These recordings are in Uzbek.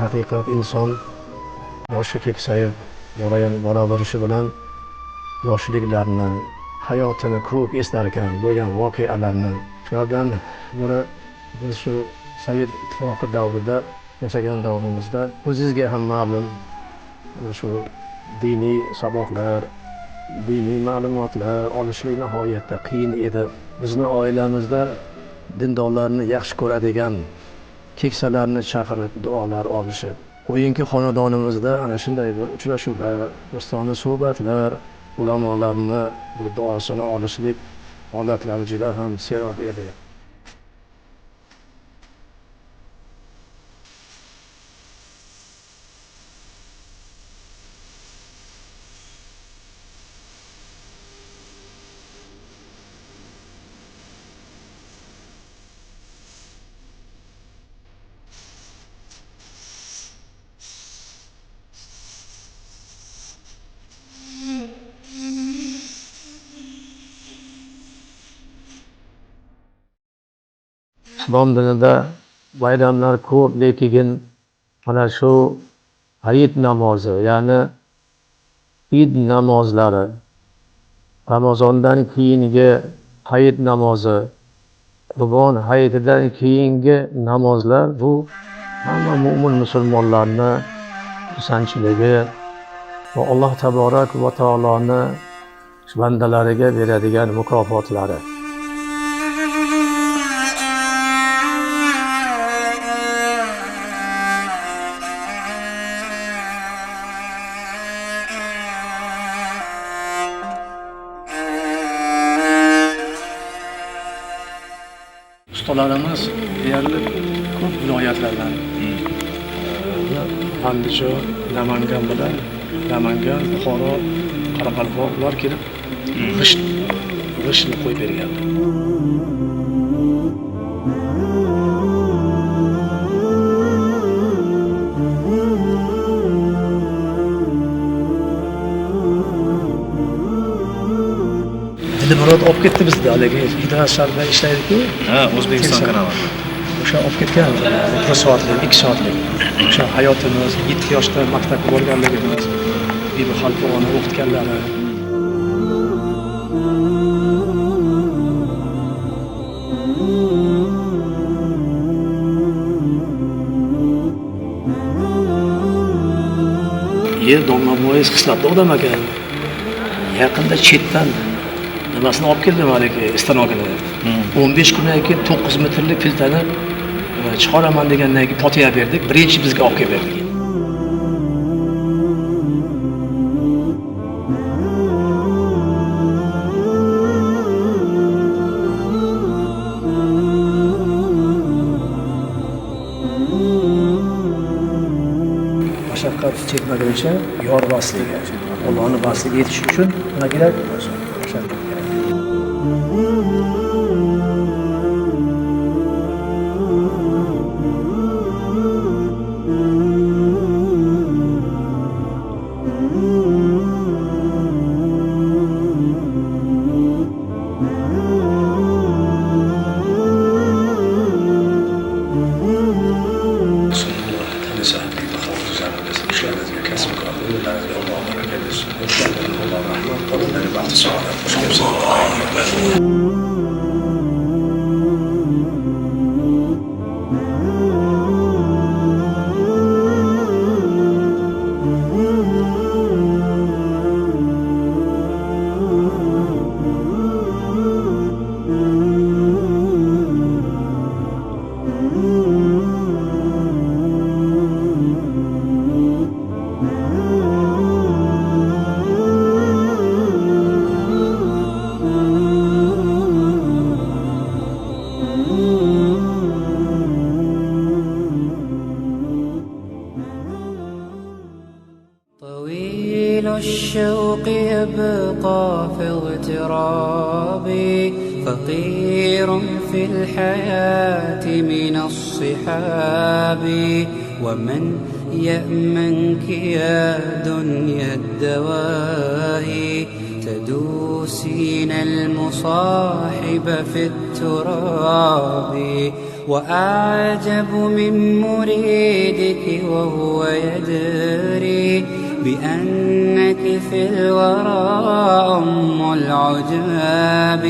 Haqiqat inson yoshi keksayib boraverişi bilan yoshliklarini, hayotini ko'p eslar ekan, bo'lgan voqealarni. Shulardan biri biz shu Sovet ittifoqi davrida yashagan davrimizda o'zingizga ham ma'lum shu diniy saboqlar, diniy ma'lumotlar olishlik nihoyatda qiyin edi. Bizni oilamizda dindorlarni yaxshi ko'radigan keksalarni chaqirib duolar olishib, o'yinki xonadonimizda ana shunday bir uchrashuvlar, do'stona suhbatlar, ulamolarni bu duosini olishlik holatlari juda ham serob edi. Islom dinida bayramlar ko'p, lekin mana shu Hayit namozi, ya'ni Eid namozlari, Ramazondan keyingi Hayit namozi, Qurbon hayitidan keyingi namozlar bu hamma mu'min musulmonlarni xursandchiligi va Alloh taborak va taoloni bandalariga beradigan mukofotlari. Ustalarimiz deyarli ko'p viloyatlardan, Andijon, Namangan bilan Namangan, Buxoro, Qoraqalpoq ular kelib g'ishtni qo'yib berganlar. Dilmurod olib ketdi bizni haligi Hidrosharda ishlaydi-ku. Ha, O'zbekiston kanalida. O'sha olib ketgan 1 soatlik, 2 soatlik. O'sha hayotimiz, 7 yoshda maktabga borganligimiz, Bibi Xalqovani o'qitganlari. Yer domlamoyiz qishloqda odam ekan. Yaqinda chetdan nimasini olib keldim haligi stanogini. 15 kundan keyin 9 metrlik filtani chiqaraman degandan keyin potiya berdik. Birinchi bizga olib kelib berdik. Mashaqqat chekmaguncha yor vasligi, Allohning vasliga yetish uchun nima kerak? Mashaqqat kerak. الشوق يبقى في اغترابي فقير في الحياة من الصحاب ومن يأمنك يا دنيا الدواهي تدوسين المصاحب في التراب وأعجب من مريدك وهو يدري بأنك في الورى أم العجاب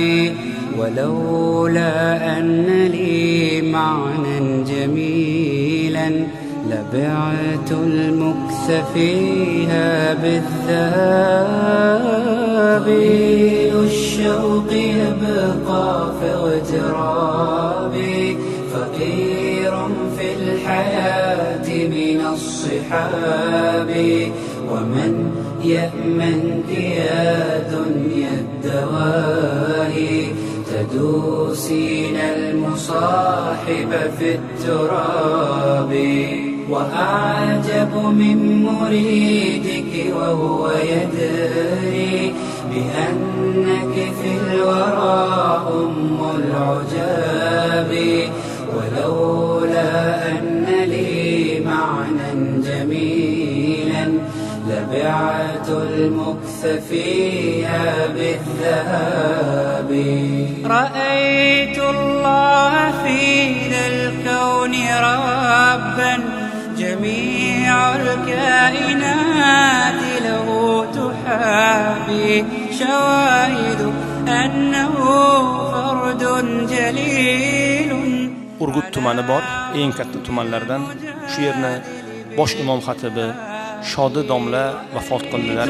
ولولا أن لي معنى جميلا لبعت المكث فيها بالذهب الشوق يبقى في اغترابي فقير في الحياة من الصحاب ومن يأمنك يا دنيا الدواهي تدوسين المصاحب في التراب وأعجب من مريدك وهو يدري بأنك في الورى أم العجاب ولولا أن لي معنى جميلا لبعت المكث فيها بالذهب رأيت الله في ذا الكون ربا جميع الكائنات له تحابي شواهد أنه فرد جليل Urgut tumani bor, eng katta tumanlardan. Shu yerni bosh imom xatibi Shodi domla vafot qildilar.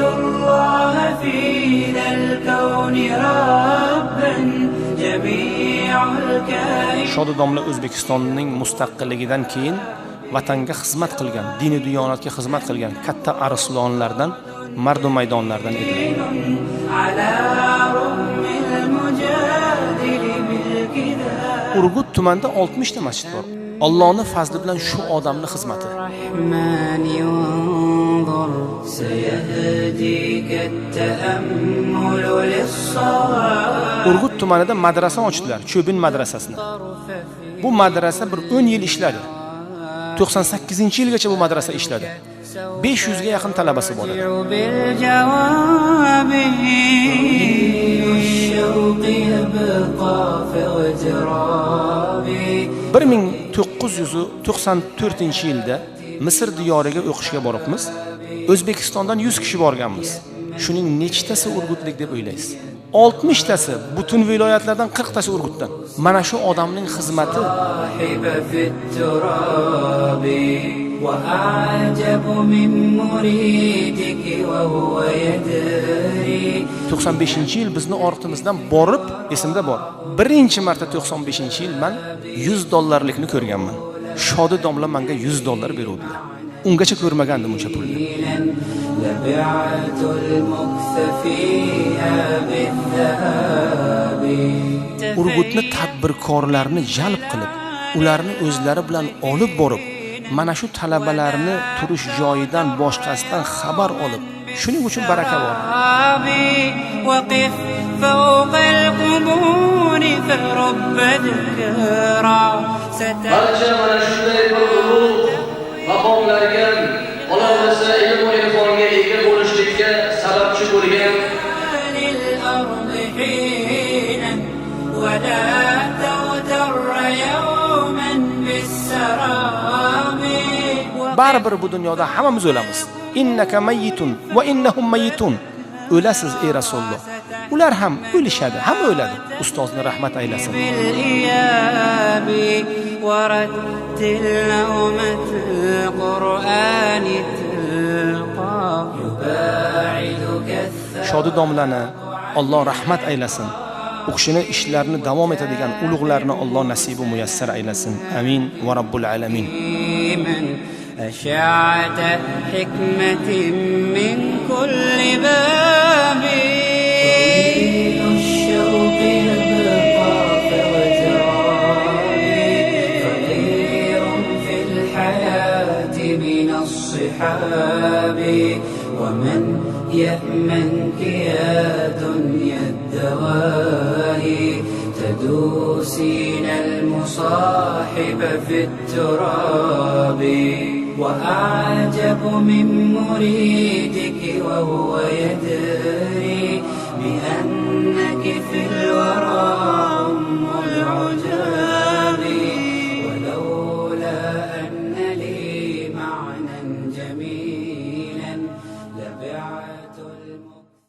Shodi domla O'zbekistonning mustaqilligidan keyin vatanga xizmat qilgan, dini diyonatga xizmat qilgan katta arslonlardan, mardu maydonlardan edilar. Urgut tumanida 60 ta masjid bor. Allohning fazli bilan shu odamning xizmati. Urgut tumanida madrasa ochdilar, Cho'bin madrasasini. Bu madrasa bir 10 yil ishladi. 98-yilgacha bu madrasa ishladi. 500 ga yaqin talabasi bor edi. 1994-yilda Misr diyoriga o'qishga boribmiz. O'zbekistondan 100 kishi borganmiz. Shuning nechtasi urgutlik deb o'ylaysiz? 60 tasi butun viloyatlardan, 40 tasi Urgutdan. Mana shu odamning xizmati. وأعجب من مريدك وهو يدري 95-yil bizni ortimizdan borib, esimda bor. Birinchi marta 95-yil men $100 ko'rganman. Shodi domla menga $100 beruvdilar. Ungacha ko'rmagandim uncha pulni. Urgutni tadbirkorlarni jalb qilib, ularni o'zlari bilan olib borib, mana shu talabalarni turish joyidan boshqasidan xabar olib, shuning uchun baraka bor. Barcha mana shunday bir ulug' maqomlarga, qolaversa ilm va irfonga ega bo'lishlikka sababchi bo'lgan baribir bu dunyoda hammamiz o'lamiz. Innaka mayyitun va innahum mayyitun. O'lasiz ey Rasululloh. Ular ham o'lishadi, hamma o'ladi. Ustozni rahmat aylasin. Shodi domlani Alloh rahmat aylasin. O'qishini, ishlarini davom etadigan ulug'larni Alloh nasibi muyassar aylasin. Amin va robbul alamin. أشعة حكمة من كل باب طويل الشوق يبقى في اغترابي فقير في الحياة من الصحاب ومن يأمنك يا دنيا الدواهي تدوسين المصاحب في التراب وأعجب من مريدك وهو يدري بأنك في